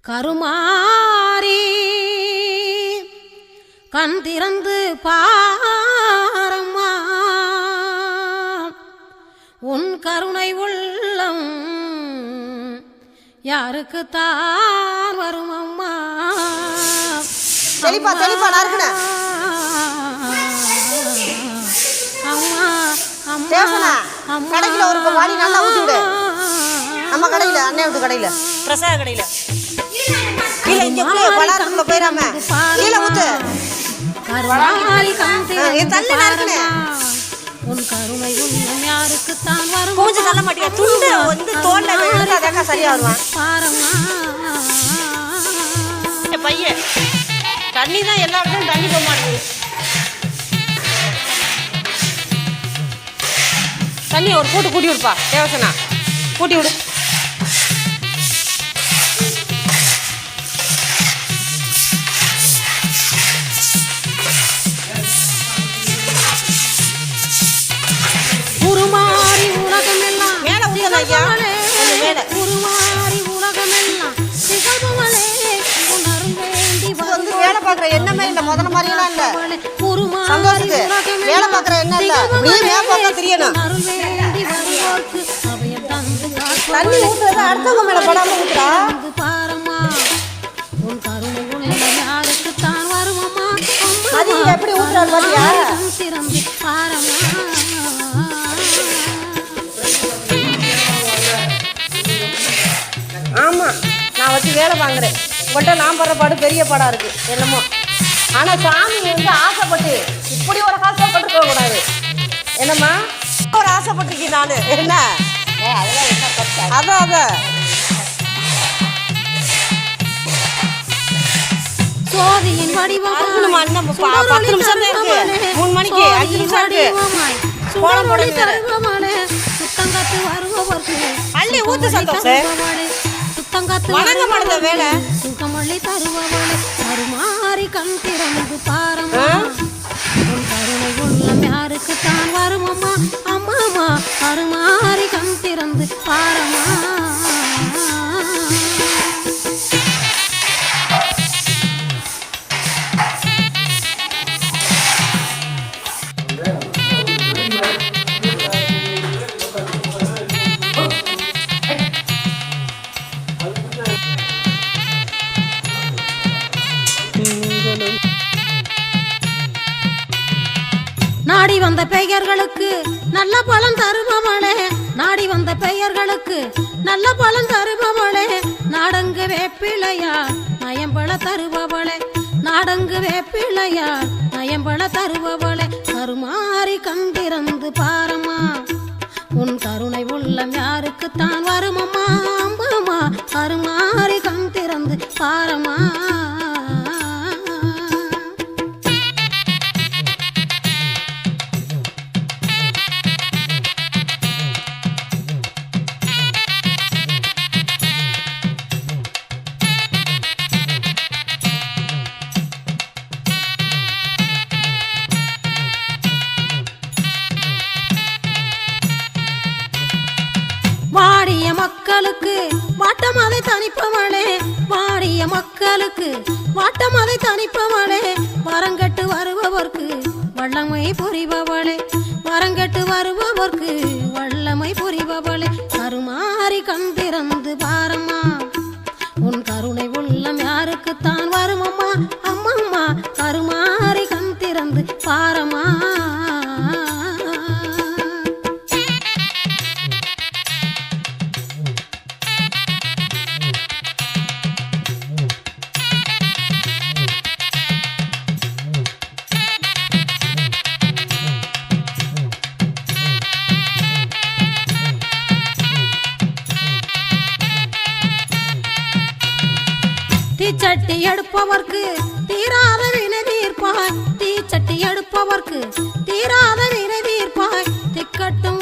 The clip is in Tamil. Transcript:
கருமாரி கண் திறந்து பாரம்மா, உன் கருணை உள்ளம் யாருக்குத்தான் வரும் அம்மா. தெளிப்பா தெளிப்பா நறுக்குன அம்மா தேவசனா கடையில ஒரு வாளி நல்லா ஊத்தி விடு. நம்ம கடையில அண்ணே விட்டு கடையில பிரசாத கடையில கீழே இங்க பலாரத்துல போயிராம கீழே ஊத்து. கருமாரி கண் திறந்து தள்ளி நறுக்குன உன் கருணை உள்ளம் யாருக்குத்தான் வரும். கொஞ்சம் நல்ல மாட்டியா துண்டு வந்து தோல்ல விழுந்தாதான் சரியா வருவான். பாரம்மா பையன் தண்ணி தான் எல்லா இடத்துலையும் தண்ணி போக மாட்டேங்குது. தண்ணி ஒரு கூட்டு கூட்டி விடுப்பா தேவசனா, கூட்டி விடு. உருமாறி உலகமெல்லாம் மேல ஊத்தல ஐயா, மேல உருமாறி உலகமெல்லாம் சிவமலே உணரும் வேண்டி வந்து வேலை பார்க்குற எண்ணமே இல்லை, முதல்ல மாதிரியெல்லாம் இல்லை. உருமாறி சந்தோஷத்துக்கு வேலை பார்க்குற எண்ணம் இல்லை, நீ மேலே பார்க்க தெரியணும். வேண்டி வருவோர்க்கு அபயம் தந்து தண்ணி ஊற்றுறது அடுத்தவங்க மேலே படாமல் ஊற்றுறா. பாரம்மா உன் கருணை உள்ளம் யாருக்குத்தான் வருமம்மா. அது எப்படி ஊற்றுறாரு பாத்தியா? திறந்து பாரம்மா. ஆமாம் நான் வச்சு வேலை வாங்குறேன், உங்கள்கிட்ட நான் படுற பாடு பெரிய பாடாக இருக்குது என்னமோ. ஆனால் சாமி வந்து ஆசைப்பட்டு இப்படி ஒரு ஆசைப்பட்டு போகக்கூடாது என்னம்மா. ஒரு ஆசைப்பட்டிருக்கேன் நான் என்ன அதான் அதான் சோதியின் வடிவம் 10 நிமிஷம் இருக்கு, 3 மணிக்கு 5 நிமிஷம் இருக்கு. கோலம் போடுங்க சுத்தங்காத்து வருபவர்க்கு அள்ளி ஊத்து சந்தோஷம் சுத்தங்காத்து வணங்க மாட்டேத வேலை சுத்தமல்லி தருபவளே கருமாரி கண் திறந்து பாரம்மா. உன் கருணை உள்ளம் யாருக்குத்தான் வருமம்மா. அம்மாமா கருமாரி கண் திறந்து பாரம்மா. நாடி வந்த பெயர்களுக்கு நல்ல பலன் தருபவளே, நாடி வந்த பெயர்களுக்கு நல்ல பலன் தருபவளே, நாடங்கு வேப்பிளையா நயம்பள தருபவளே, நாடங்கு வேப்பிளையா நயம்பள தருபவளே கருமாரி கண்டிறந்து பாரம்மா. உன் கருணை உள்ளம் யாருக்குத்தான் வருமம்மா. அம்மாமா கருமாரி கண் திறந்து பாரம்மா. வாடிய மக்களுக்கு வாட்டம் அதை தணிப்பவளே, வாடிய மக்களுக்கு வாட்டம் அதை தணிப்பவளே, வரங்கட்டு வருபவர்க்கு வல்லமை புரிபவளே, வரங்கட்டு வருபவர்க்கு வல்லமை புரிபவளே கருமாரி கண் திறந்து பாரம்மா. உன் கருணை உள்ளம் யாருக்குத்தான் வருமம்மா. அம்மம்மா கருமாரி கண் திறந்து பாரம்மா. தீச்சட்டி எடுப்பவர்க்கு தீராத வினை தீர்ப்பாய், தீச்சட்டி எடுப்பவர்க்கு தீராத வினை தீர்ப்பாய் திக்கட்டும்